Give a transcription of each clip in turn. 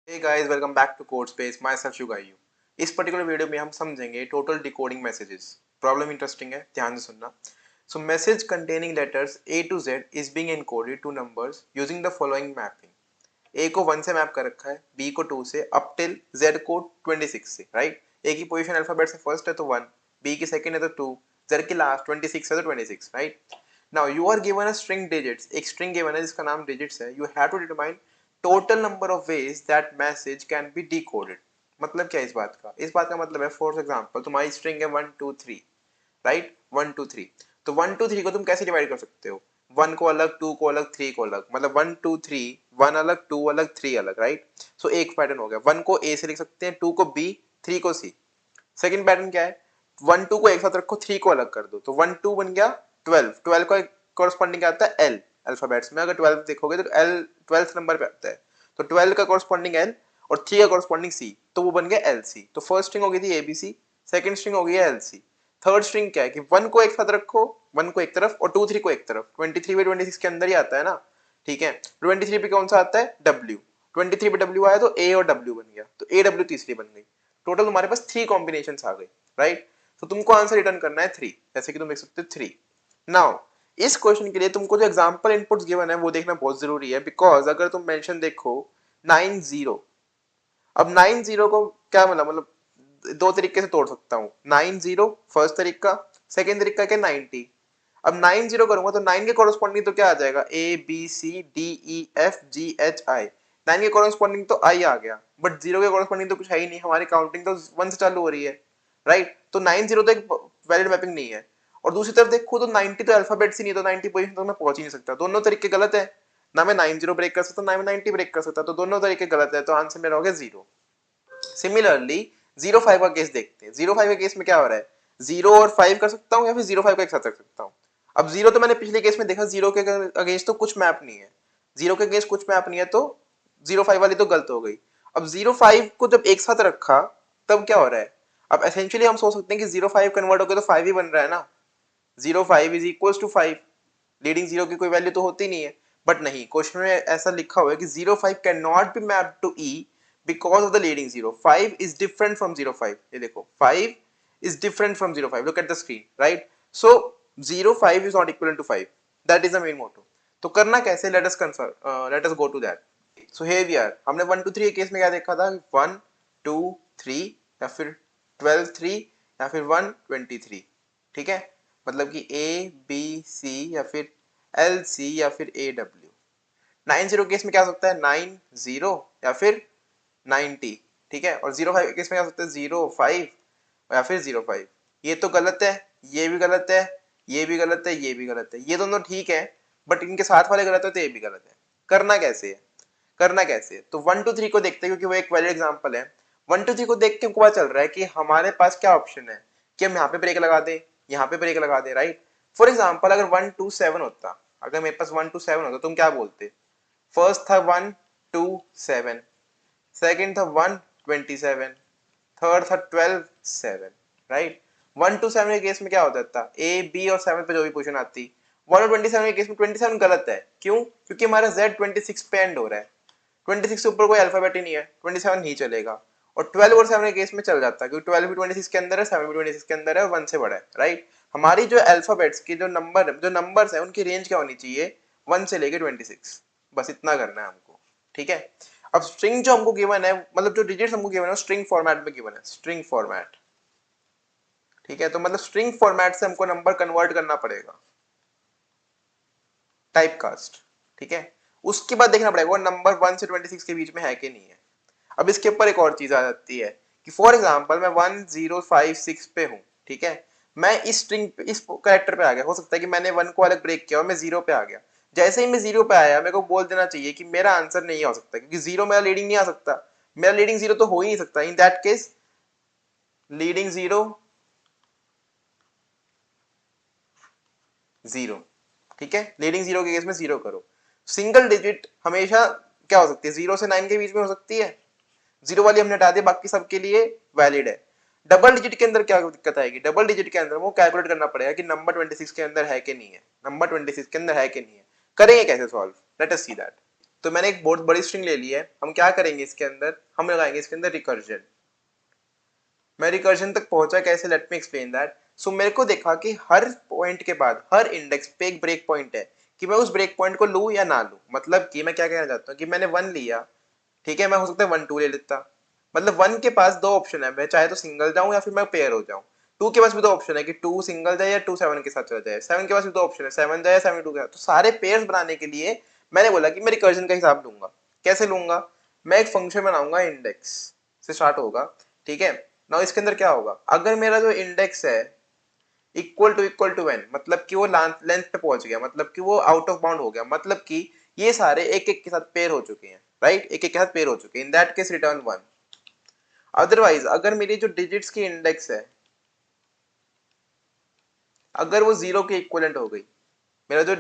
Hey guys, welcome back to Code Space. Myself Shugayu. इस particular video में हम समझेंगे total decoding messages. Problem interesting है, ध्यान से सुनना. So message containing letters A to Z is being encoded to numbers using the following mapping. A को 1 से मैप कर रखा है, B को 2 से, अप टिल Z को 26 से, राइट. A की पोजीशन अल्फाबेट से फर्स्ट है तो 1, B की सेकंड है तो 2, Z की लास्ट 26 है तो 26, right. Now you are given a string digits. एक स्ट्रिंग गिवन है जिसका नाम डिजिट्स है. You have to determine total number of ways that message can be decoded. मतलब क्या है इस बात का मतलब है, फॉर एग्जांपल तुम्हारी स्ट्रिंग है 1 2 3, राइट. 1 2 3, तो 1 2 3 को तुम कैसे डिवाइड कर सकते हो? 1 को अलग, 2 को अलग, 3 को अलग. मतलब 1 2 3, 1 अलग, 2 अलग, 3 अलग, राइट. सो एक पैटर्न हो गया. 1 को A से लिख सकते हैं, 2 को B, 3 को C. सेकंड पैटर्न क्या है? 1 2 को एक साथ रखो, 3 को अलग कर दो, तो 1 2 बन गया 12. 12 का कॉरस्पॉन्डिंग आता है L. अल्फाबेट्स में अगर 12 देखोगे तो L 12th नंबर पे आता है, तो 12 का कॉरस्पॉन्डिंग L और 3 का कॉरस्पॉन्डिंग C, तो वो बन गया LC. तो फर्स्ट स्ट्रिंग हो गई थी ABC, सेकंड स्ट्रिंग हो गई है LC. थर्ड स्ट्रिंग क्या है कि 1 को एक साथ रखो, 1 को एक तरफ और 2 3 को एक तरफ. 23 पे 26 के अंदर ही आता है ना, ठीक है. 23 पे कौन सा आता है? W. 23 पे W आया तो A और W बन गया, तो AW तीसरी बन गई. टोटल तुम्हारे पास 3 कॉम्बिनेशंस आ गई, राइट. तो तुमको आंसर रिटर्न करना है 3, जैसे कि तुम देख सकते हो 3. नाउ इस क्वेश्चन के लिए तुमको जो एग्जांपल इनपुट्स गिवन है वो देखना बहुत जरूरी है, बिकॉज अगर तुम मेंशन देखो 90, अब 90 को क्या मतलब दो तरीके से तोड़ सकता हूँ. 90 फर्स्ट तरीका, सेकंड तरीका क्या 90. अब 90 करूंगा तो 9 के कॉरेस्पॉन्डिंग तो क्या आ जाएगा? ABCDEFGHI. 9 के कॉरेस्पॉन्डिंग तो आई आ गया, बट 0 के कॉरेस्पॉन्डिंग तो कुछ है ही नहीं. हमारी काउंटिंग तो 1 से चालू हो रही है, राइट. तो 90 तो एक वैलिड मैपिंग नहीं है. और दूसरी तरफ देखो तो 90 तो अल्फाबेट ही नहीं, तो 90 पोजीशन तो मैं पहुंच ही नहीं सकता. दोनों तरीके गलत है. ना मैं 90 ब्रेक कर सकता, ना मैं 90 ब्रेक कर सकता, तो दोनों तरीके गलत है. तो आंसर मेरा हो गया 0. सिमिलरली 05 का केस देखते हैं. 05 के केस में क्या हो रहा है? 0 और 5 कर सकता हूँ या फिर 05 को एक साथ रख सकता हूँ. अब 0 तो मैंने पिछले केस में देखा, 0 के अगेंस्ट तो कुछ मैप नहीं है. 0 के अगेंस्ट कुछ मैप नहीं है, तो 05 वाली तो गलत हो गई. अब 05 को जब एक साथ रखा तब क्या हो रहा है? अब एसेंशियली हम सोच सकते हैं कि 05 कन्वर्ट हो गया तो 5 ही बन रहा है ना. 05 इज इक्वल टू 5. लीडिंग 0 की कोई वैल्यू तो होती नहीं है. बट नहीं, क्वेश्चन में ऐसा लिखा हुआ है कि 05 can not be map to E because of the leading 0. 5 is different from 05. ये देखो 5 is different from 05. Look at the screen, right? So 05 is not equivalent to 5. That is the main motto. तो करना कैसे? Let us confirm. Let us go to that. So here we are. हमने 1 2 3 case में क्या देखा था? 1 2 3 या फिर 12 3 या फिर 1 23, ठीक है. मतलब कि A B C या फिर LC या फिर AW. 90 केस में क्या हो सकता है? 90 या फिर 90, ठीक है. और 05 केस में क्या हो सकता है? 05 या फिर 05. ये तो गलत है, ये भी गलत है, ये भी गलत है, ये भी गलत है. ये दोनों ठीक है, बट इनके साथ वाले गलत है तो ये भी गलत है. करना कैसे है? करना कैसे है? तो 1 2 3 को देखते हैं क्योंकि वो एक वैलिड एग्जांपल है. 1 2 3 को देख के हमको पता चल रहा है कि हमारे पास क्या ऑप्शन है कि हम यहाँ पे ब्रेक लगा दें, यहाँ पे ब्रेक लगा दें, राइट. फॉर एग्जाम्पल अगर 1 2 7 होता, अगर मेरे पास 1 2 7 होता, तुम क्या बोलते? फर्स्ट था 1 2 7, सेकंड था 1 27, थर्ड था 12 7, राइट. 1 2 7 के केस में क्या होता था? A B और 7 पे जो भी पोजीशन आती. 1 और 27 के केस में 27 गलत है. क्यों? क्योंकि हमारा Z 26 पे एंड हो रहा है. 26 से ऊपर कोई अल्फाबेट ही नहीं है, 27 नहीं चलेगा. और 12 और 7 के केस में चल जाता है क्योंकि 12 भी 26 के अंदर है, 7 भी 26 के अंदर है और 1 से बड़ा है, राइट. हमारी जो अल्फाबेट्स की जो नंबर्स है उनकी रेंज क्या होनी चाहिए? 1 से लेके 26. बस इतना करना है हमको, ठीक है. अब स्ट्रिंग जो हमको गिवन है, मतलब जो डिजिट्स हमको गिवन है स्ट्रिंग फॉर्मेट में गिवन है, स्ट्रिंग फॉर्मेट, ठीक है. तो मतलब स्ट्रिंग फॉर्मेट से हमको नंबर कन्वर्ट करना पड़ेगा, टाइप कास्ट, ठीक है. उसके बाद देखना पड़ेगा वो नंबर 1 से 26 के बीच में है कि नहीं है. अब इसके ऊपर एक और चीज आ जाती है कि फॉर एग्जांपल मैं 1056 पे हूं, ठीक है. मैं इस स्ट्रिंग इस कैरेक्टर पे आ गया, हो सकता है कि मैंने 1 को अलग ब्रेक किया और मैं 0 पे आ गया. जैसे ही मैं 0 पे आया मेरे को बोल देना चाहिए कि मेरा आंसर नहीं हो सकता क्योंकि 0 मेरा लीडिंग नहीं आ सकता. मेरा लीडिंग 0 तो हो ही नहीं सकता. इन दैट केस लीडिंग 0 0, ठीक है. लीडिंग 0 के केस में 0 करो. सिंगल डिजिट हमेशा क्या हो सकती है? 0 से 9 के बीच में हो सकती है. 0 वाली हमने हटा दी, बाकी सबके लिए वैलिड है. डबल डिजिट के अंदर क्या दिक्कत आएगी? डबल डिजिट के अंदर वो कैलकुलेट करना पड़ेगा कि नंबर 26 के अंदर है कि नहीं है, नंबर 26 के अंदर है कि नहीं है. करेंगे कैसे solve? Let us see that. तो मैंने एक बहुत बड़ी स्ट्रिंग ले ली है, हम क्या करेंगे इसके अंदर, हम लगाएंगे इसके अंदर रिकर्जन। मैं रिकर्जन तक पहुंचा कैसे, लेट मी एक्सप्लेन दैट। सो मेरे को देखा कि हर पॉइंट के बाद हर इंडेक्स पे एक ब्रेक पॉइंट है, कि मैं उस ब्रेक पॉइंट को लूं या ना लूं। मतलब कि मैं क्या कहना चाहता हूँ कि मैंने 1 लिया, ठीक है, मैं हो सकता है 1 2 ले लेता। मतलब 1 के पास दो ऑप्शन है, मैं चाहे तो सिंगल जाऊं या फिर मैं पेयर हो जाऊं। 2 के पास भी दो ऑप्शन है कि 2 सिंगल जाए या 2 7 के साथ चला जाए। 7 के पास भी दो ऑप्शन है, 7 जाए या 7 2 के साथ। तो सारे पेयर्स बनाने के लिए मैंने बोला कि मैं रिकर्जन का हिसाब लूंगा। कैसे लूंगा, मैं एक फंक्शन बनाऊंगा, इंडेक्स से स्टार्ट होगा, ठीक है ना। इसके अंदर क्या होगा, अगर मेरा जो इंडेक्स है इक्वल टू एन, मतलब कि वो लेंथ पे पहुंच गया, मतलब कि वो आउट ऑफ बाउंड हो गया, मतलब कि ये सारे एक एक के साथ पेयर हो चुके हैं, राइट, एक एक के साथ पेयर हो चुके हैं, इन दैट केस रिटर्न 1। अदरवाइज अगर मेरी जो डिजिट्स की इंडेक्स है अगर वो 0 के इक्वलेंट हो गई, मेरा जो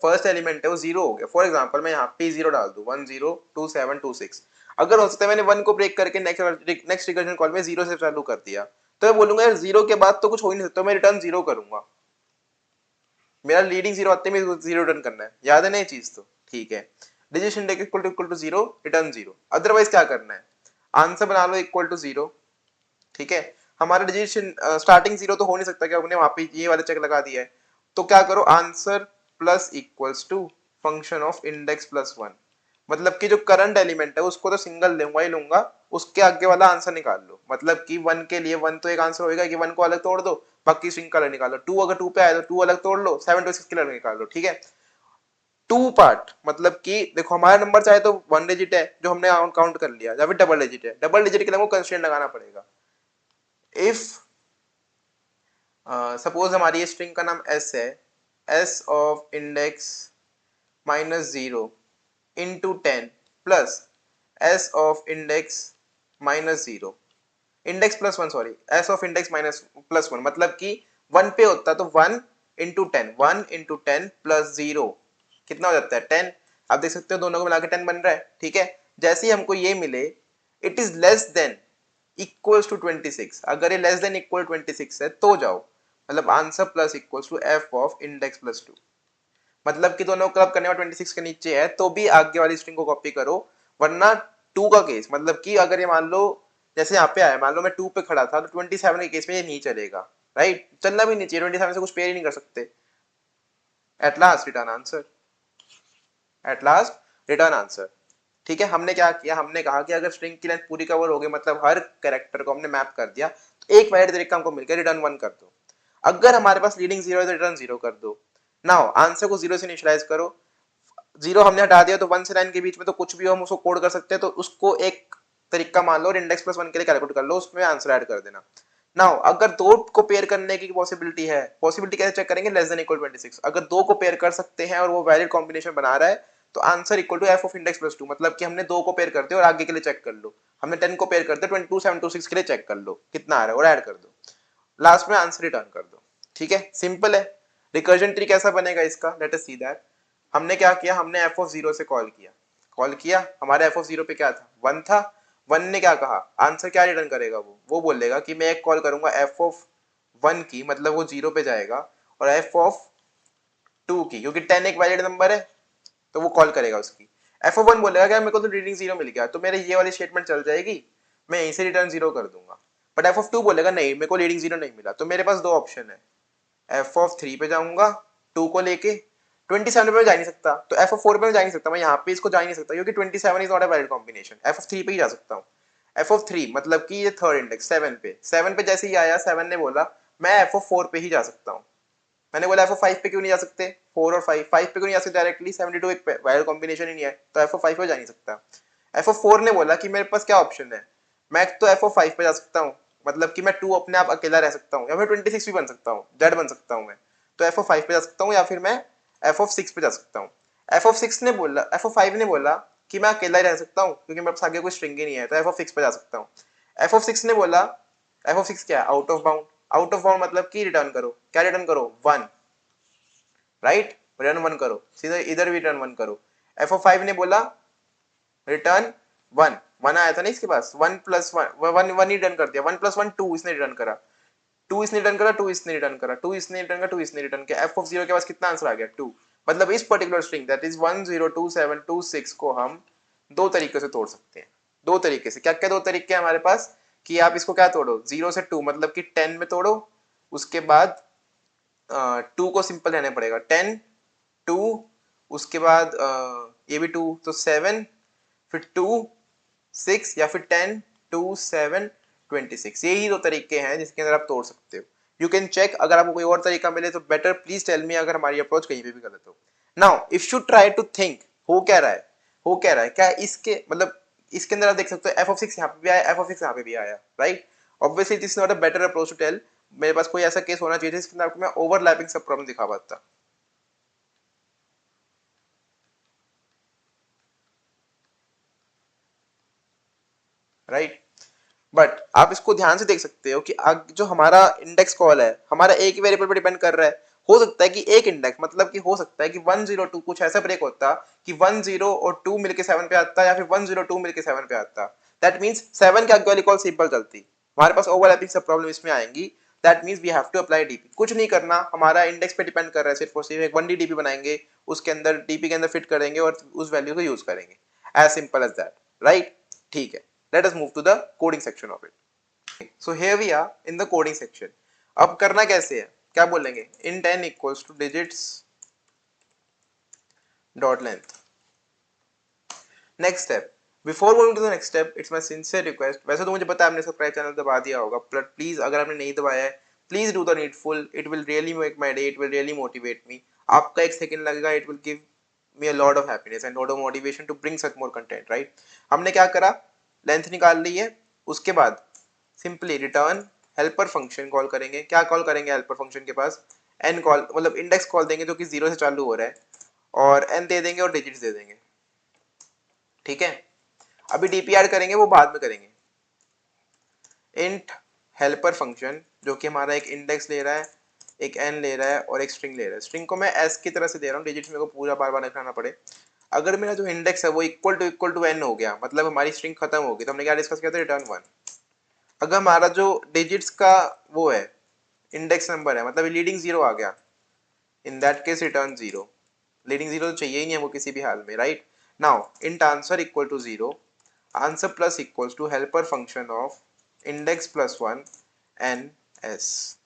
फर्स्ट एलिमेंट है वो 0 हो गया, फॉर एग्जांपल मैं यहाँ पे 0 डाल दूं 1 0 2 7 2 6, अगर हो सकता है मैंने 1 को ब्रेक करके नेक्स्ट रिकर्जन कॉल में 0 से चालू कर दिया, तो मैं बोलूंगा यार 0 के बाद तो कुछ हो ही नहीं सकता, मैं रिटर्न 0 करूंगा। मेरा लीडिंग 0 आते में 0 रिटर्न करना है, याद है ना ये चीज, तो ठीक है। Digit index equal to 0, return 0। Otherwise क्या करना है, आंसर बना लो इक्वल टू 0, ठीक है। हमारा डिजिट स्टार्टिंग 0 तो हो नहीं सकता, क्या हमने वहां पे ये वाला चेक लगा दिया है। तो क्या करो, answer plus equals to function of index plus 1, मतलब कि जो करंट एलिमेंट है उसको तो सिंगल लूंगा ही लूंगा, उसके आगे वाला आंसर निकाल लो। मतलब कि 1 के लिए 1 तो एक आंसर होगा कि 1 को अलग तोड़ दो, बाकी स्ट्रिंग का अलग निकालो। 2 अगर 2 पे आए तो 2 अलग तोड़ लो, 7 to 6 के अलग निकाल लो, ठीक है। 2 पार्ट मतलब कि देखो हमारा नंबर चाहे तो 1 डिजिट है जो हमने काउंट कर लिया, या फिर डबल डिजिट है, डबल डिजिट के लिए हमको कंस्ट्रेंट लगाना पड़ेगा। इफ सपोज हमारी ये स्ट्रिंग का नाम s है, s of index minus 0 into 10 plus s of index minus 0 index plus 1, sorry, s of index minus plus 1, मतलब कि 1 पे होता तो 1 इंटू 10, 1 इंटू 10 प्लस 0 कितना हो जाता है 10। आप देख सकते हो दोनों को मिला के 10 बन रहा है, ठीक है। जैसे ही हमको ये मिले, it is less than equals to 26, अगर ये लेस देन इक्वल 26 है तो जाओ, मतलब answer plus equals to f of index plus 2, मतलब कि दोनों क्लब करने में 26 के नीचे है तो भी आगे वाली स्ट्रिंग को कॉपी करो, वरना 2 का केस, मतलब कि अगर ये मान लो जैसे यहाँ पे आया, मान लो मैं 2 पे खड़ा था तो 27 के केस में ये नहीं चलेगा, राइट, चलना भी नहीं चाहिए, 27 से कुछ पेयर ही नहीं कर सकते। At last return answer, at last return answer, ठीक है। हमने क्या किया, हमने कहा कि अगर स्ट्रिंग की लेंथ पूरी कवर हो गई, मतलब हर कैरेक्टर को हमने मैप कर दिया, तो एक वैलिड तरीका हमको मिल गया, रिटर्न 1 कर दो। अगर हमारे पास लीडिंग 0 है तो रिटर्न 0 कर दो। नाउ आंसर को 0 से इनिशियलाइज करो, 0 हमने हटा दिया तो 1 से 9 के बीच में तो कुछ भी हम उसको कोड कर सकते हैं, तो उसको एक तरीका मान लो और इंडेक्स प्लस 1 के लिए कैलकुलेट कर लो, उसमें आंसर ऐड कर देना। नाउ अगर दो को पेयर करने की पॉसिबिलिटी है, पॉसिबिलिटी कैसे चेक करेंगे, लेस देन इक्वल 26, अगर दो को पेयर कर सकते हैं और वो वैलिड कॉम्बिनेशन बना रहा है तो answer equal to F of index plus 2, मतलब कि हमने दो को पेयर करते और आगे के लिए चेक कर लो, हमने 10 को पेयर करते 22 7 2 6 के लिए चेक कर लो कितना आ रहा है और ऐड कर दो, लास्ट में आंसर रिटर्न कर दो, ठीक है, सिंपल है। रिकर्जन ट्री कैसा बनेगा इसका, लेट अस सी दैट। हमने क्या किया, हमने एफ ऑफ 0 से कॉल किया, हमारे एफ ऑफ 0 पे क्या था 1 था, 1 ने क्या कहा, आंसर क्या रिटर्न करेगा, वो बोलेगा कि मैं एक कॉल करूंगा एफ ऑफ 1 की, मतलब वो 0 पे जाएगा, और एफ ऑफ 2 की, क्योंकि 10 एक वैलिड नंबर है तो वो कॉल करेगा उसकी। एफ ऑफ 1 बोलेगा कि मेरे को तो रीडिंग 0 मिल गया, तो मेरे ये वाली स्टेटमेंट चल जाएगी, मैं यहीं से रिटर्न 0 कर दूंगा। बट एफ ऑफ 2 बोलेगा नहीं, मेरे को रीडिंग 0 नहीं मिला, तो मेरे पास दो ऑप्शन है, एफ ऑफ 3 पे जाऊंगा 2 को लेके, 27 पे जा नहीं सकता, तो एफ ऑफ 4 पे जा नहीं सकता, मैं यहाँ पे इसको जा नहीं सकता क्योंकि 27 is not a valid combination, F of 3 पे ही जा सकता हूँ। एफ ऑफ 3 मतलब कि ये थर्ड इंडेक्स 7 पे जैसे ही आया, 7 ने बोला मैं एफ ऑफ 4 पे ही जा सकता हूँ। मैंने बोला एफ ऑफ 5 पे क्यों नहीं जा सकते, 4 और 5 5 पे क्यों नहीं जा सकते डायरेक्टली, 72 एक वैलिड कॉम्बिनेशन ही नहीं है, तो एफ ऑफ 5 पे जा नहीं सकता। एफ ऑफ 4 ने बोला कि मेरे पास क्या ऑप्शन है, मैं तो एफ ऑफ 5 पे जा सकता हूँ, मतलब कि मैं 2 अपने आप अकेला रह सकता हूँ, या फिर 26 भी बन सकता हूँ, जेड बन सकता हूँ मैं, तो एफ ऑफ 5 पे जा सकता हूँ, या फिर मैं एफ ऑफ 6 पे जा सकता हूँ। एफ ऑफ 6 ने बोला, एफ ऑफ 5 ने बोला कि मैं अकेला ही रह सकता हूँ क्योंकि मेरे पास आगे कोई स्ट्रिंग ही नहीं है, तो एफ ऑफ 6 पे जा सकता हूँ। एफ ऑफ 6 ने बोला, एफ ऑफ 6 क्या है, out of bound, out of bound मतलब कि रिटर्न करो, क्या रिटर्न करो 1, राइट, रिटर्न 1 करो, सीधा इधर भी रिटर्न 1 करो। एफ ऑफ 5 ने बोला रिटर्न 1, 1 आया था ना इसके पास, 1 प्लस 1 1 ही रिटर्न कर दिया, 1 प्लस 1 2 इसने रिटर्न करा, 2 इसने रिटर्न करा, 2 इसने रिटर्न करा, 2 इसने रिटर्न करा, 2 इसने रिटर्न किया, एफ ऑफ 0 के पास कितना आंसर आ गया 2, मतलब इस पर्टिकुलर स्ट्रिंग दैट इज 102726 को हम दो तरीके से तोड़ सकते हैं। दो तरीके से, क्या क्या दो तरीके हैं हमारे पास कि आप इसको क्या तोड़ो, 0 से 2 मतलब कि 10 में तोड़ो, उसके बाद 2 को सिंपल रहने पड़ेगा, 10 2, उसके बाद ये भी 2 तो 7, फिर 2 6, या फिर 10 2 7 26। यही दो तरीके हैं जिसके अंदर आप तोड़ सकते हो। यू कैन चेक, अगर आपको कोई और तरीका मिले तो बेटर प्लीज टेल मी, अगर हमारी अप्रोच कहीं पे भी गलत हो। Now if you try to think, हो क्या रहा है, हो क्या रहा है, क्या इसके मतलब इसके अंदर आप देख सकते हो एफ ऑफ 6 यहाँ पे भी आया, एफ ऑफ 6 यहाँ पे भी आया, right. Obviously this is not a better approach to tell. मेरे पास कोई ऐसा केस होना चाहिए जिसके अंदर आपको मैं ओवरलैपिंग सब प्रॉब्लम दिखा पाता, राइट। बट आप इसको ध्यान से देख सकते हो कि जो हमारा इंडेक्स कॉल है हमारा एक ही वेरिएबल पर डिपेंड कर रहा है। हो सकता है कि एक इंडेक्स मतलब कि हो सकता है कि 102 कुछ ऐसा ब्रेक होता कि 10 और 2 मिलके 7 पे आता, या फिर 102 मिलके 7 पे आता। दैट मींस 7 के आगे वाली कॉल सिंपल चलती, हमारे पास ओवरलैपिंग सब प्रॉब्लम इसमें आएंगी। That means we have to apply DP. कुछ नहीं करना, हमारा इंडेक्स पे डिपेंड कर रहा है सिर्फ और सिर्फ, एक 1D डीपी बनाएंगे, उसके अंदर डीपी के अंदर फिट करेंगे और उस वैल्यू को यूज करेंगे, as simple as that, right. ठीक है, let us move to the coding section of it. So here we are in the coding section. अब करना कैसे है, क्या बोलेंगे, int n equals to digits dot length. Next step, before going to the next step, it's my sincere request, वैसे तो मुझे पता है आपने सब्सक्राइब चैनल दबा दिया होगा, but please अगर आपने नहीं दबाया है, please do the needful. It will really make my day, it will really motivate me. आपका एक सेकंड लगेगा, it will give me a lot of happiness and lot of motivation to bring such more content, right? हमने क्या करा, length निकाल ली है, उसके बाद simply return helper function call करेंगे। क्या कॉल करेंगे हेल्पर फंक्शन के पास, एन कॉल मतलब इंडेक्स कॉल देंगे जो कि 0 से चालू हो रहा है, और एन दे देंगे और डिजिट्स दे देंगे, ठीक है। अभी डीपी ऐड करेंगे वो बाद में करेंगे। इंट हेल्पर फंक्शन जो कि हमारा एक इंडेक्स ले रहा है, एक एन ले रहा है और एक स्ट्रिंग ले रहा है। स्ट्रिंग को मैं एस की तरह से दे रहा हूँ, डिजिट्स मेरे को पूरा बार बार लिखना पड़े। अगर मेरा जो इंडेक्स है वो इक्वल टू एन हो गया, मतलब हमारी स्ट्रिंग खत्म होगी, तो हमने क्या डिस्कस किया था, रिटर्न 1। अगर हमारा जो डिजिट्स का वो है इंडेक्स नंबर है, मतलब लीडिंग 0 आ गया, इन दैट केस रिटर्न 0। लीडिंग 0 तो चाहिए ही नहीं है वो किसी भी हाल में, right. Now int answer equal to 0, answer plus equals to helper function of index plus 1 N S,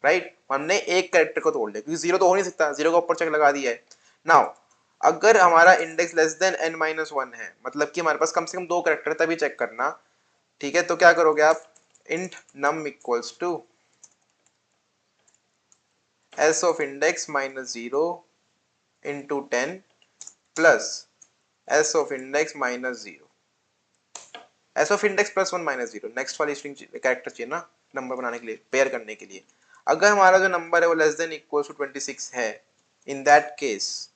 right. हमने एक कैरेक्टर को तोड़ लिया क्योंकि 0 तो हो नहीं सकता, 0 का ऊपर चेक लगा दिया है। नाउ अगर हमारा index less than n minus 1 है, मतलब कि हमारे पास कम से कम दो कैरेक्टर, तभी चेक करना, ठीक है। तो क्या करोगे आप, int num equals to s of index minus 0 into 10 plus s of index minus 0, s of index plus 1 minus 0। Next वाली स्ट्रिंग कैरेक्टर चाहिए ना नंबर बनाने के लिए, पेयर करने के लिए। अगर हमारा जो नंबर है वो लेस देन इक्वल टू 26 है, in that case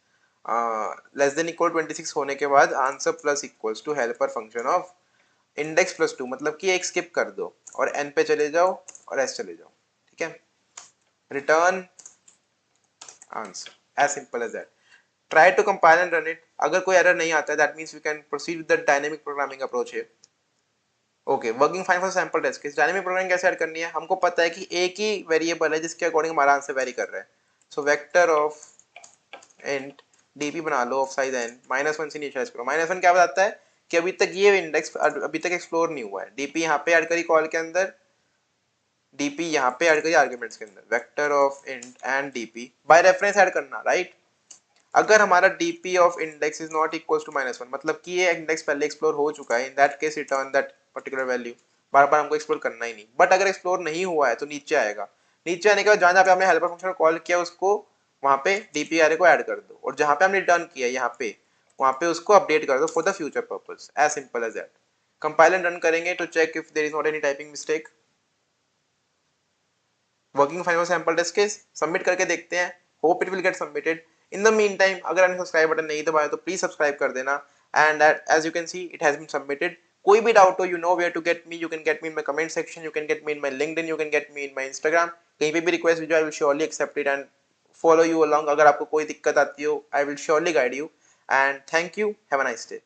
less than equal 26 होने के बाद answer plus equals to helper function of index plus 2, मतलब कि एक स्किप कर दो और एन पे चले जाओ और एस चले जाओ, ठीक है। Return answer, as simple as that. Try to compile and run it. अगर कोई एरर नहीं आता है that means we can proceed with the dynamic programming approach है। Okay, working fine for sample test case. Dynamic programming कैसे add करनी है, हमको पता है कि एक ही वेरिएबल है जिसके अकॉर्डिंग हमारा आंसर वेरी कर रहा है। So vector of int DP बना लो ऑफ साइज n, -1 से इनिशियलाइज करो। -1 क्या बताता है कि अभी तक ये इंडेक्स अभी तक एक्सप्लोर नहीं हुआ है। डीपी यहाँ पे ऐड करी कॉल के अंदर, डीपी यहाँ पे ऐड करिए आर्गुमेंट्स के अंदर, vector of int and DP by reference add करना, राइट। अगर हमारा DP of index is not equal to -1, मतलब कि ये इंडेक्स पहले एक्सप्लोर हो चुका है, in that case return that particular value. बार बार हमको एक्सप्लोर करना ही नहीं। बट अगर एक्सप्लोर नहीं हुआ है तो नीचे आएगा, नीचे आने के बाद जहाँ जहाँ पे हमने हेल्पर फंक्शन को कॉल किया उसको वहाँ पे डीपी एरे को ऐड कर दो, और जहाँ पे हमने रिटर्न किया यहाँ पे वहाँ पे उसको अपडेट कर दो for the future purpose, as simple as that. Compile and run करेंगे to check if there is not any typing mistake. Working fine for sample test case submit करके देखते हैं, hope it will get submitted. In the mean time अगर आपने subscribe button नहीं दबाया तो please subscribe कर देना, and as you can see it has been submitted. कोई भी डाउट हो, you know where to get me, you can get me in my comment section, you can get me in my LinkedIn, you can get me in my Instagram. कहीं पे भी request भेजो, I will surely accept it and follow you along. अगर आपको कोई दिक्कत आती हो I will surely guide you, and thank you, have a nice day.